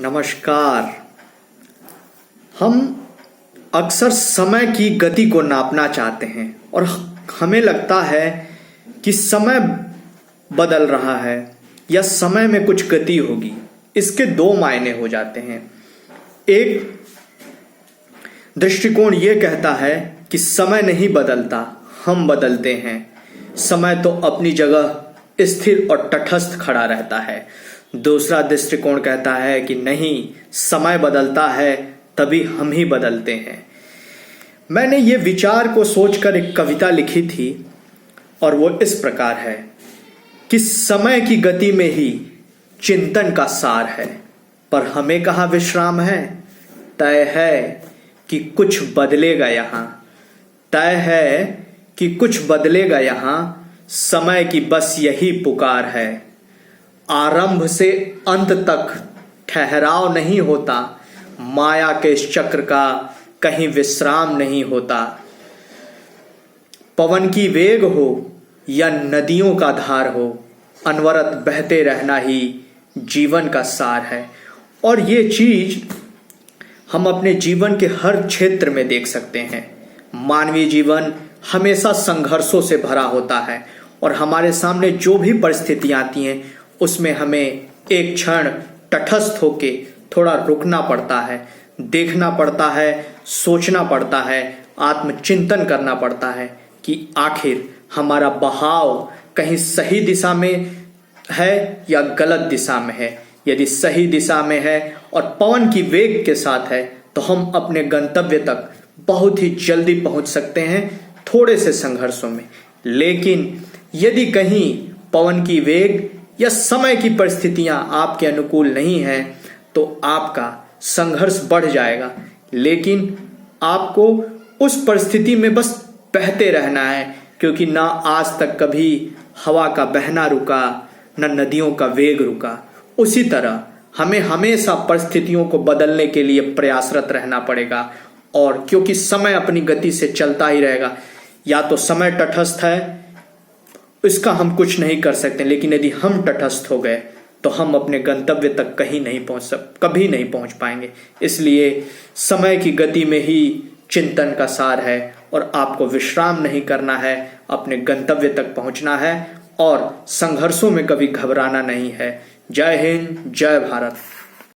नमस्कार। हम अक्सर समय की गति को नापना चाहते हैं और हमें लगता है कि समय बदल रहा है या समय में कुछ गति होगी। इसके दो मायने हो जाते हैं। एक दृष्टिकोण ये कहता है कि समय नहीं बदलता, हम बदलते हैं। समय तो अपनी जगह स्थिर और तटस्थ खड़ा रहता है। दूसरा दृष्टिकोण कहता है कि नहीं, समय बदलता है, तभी हम ही बदलते हैं। मैंने ये विचार को सोचकर एक कविता लिखी थी और वो इस प्रकार है कि समय की गति में ही चिंतन का सार है, पर हमें कहाँ विश्राम है। तय है कि कुछ बदलेगा यहाँ, तय है कि कुछ बदलेगा यहाँ, समय की बस यही पुकार है। आरंभ से अंत तक ठहराव नहीं होता, माया के इस चक्र का कहीं विश्राम नहीं होता। पवन की वेग हो या नदियों का धार हो, अनवरत बहते रहना ही जीवन का सार है। और ये चीज हम अपने जीवन के हर क्षेत्र में देख सकते हैं। मानवीय जीवन हमेशा संघर्षों से भरा होता है और हमारे सामने जो भी परिस्थितियां आती हैं उसमें हमें एक क्षण तटस्थ होके थोड़ा रुकना पड़ता है, देखना पड़ता है, सोचना पड़ता है, आत्मचिंतन करना पड़ता है कि आखिर हमारा बहाव कहीं सही दिशा में है या गलत दिशा में है। यदि सही दिशा में है और पवन की वेग के साथ है तो हम अपने गंतव्य तक बहुत ही जल्दी पहुंच सकते हैं, थोड़े से संघर्षों में। लेकिन यदि कहीं पवन की वेग या समय की परिस्थितियां आपके अनुकूल नहीं हैं तो आपका संघर्ष बढ़ जाएगा। लेकिन आपको उस परिस्थिति में बस बहते रहना है, क्योंकि ना आज तक कभी हवा का बहना रुका, ना नदियों का वेग रुका। उसी तरह हमें हमेशा परिस्थितियों को बदलने के लिए प्रयासरत रहना पड़ेगा। और क्योंकि समय अपनी गति से चलता ही रहेगा, या तो समय तटस्थ है, इसका हम कुछ नहीं कर सकते, लेकिन यदि हम तटस्थ हो गए तो हम अपने गंतव्य तक कभी नहीं पहुंच पाएंगे। इसलिए समय की गति में ही चिंतन का सार है और आपको विश्राम नहीं करना है, अपने गंतव्य तक पहुंचना है और संघर्षों में कभी घबराना नहीं है। जय हिंद, जय भारत।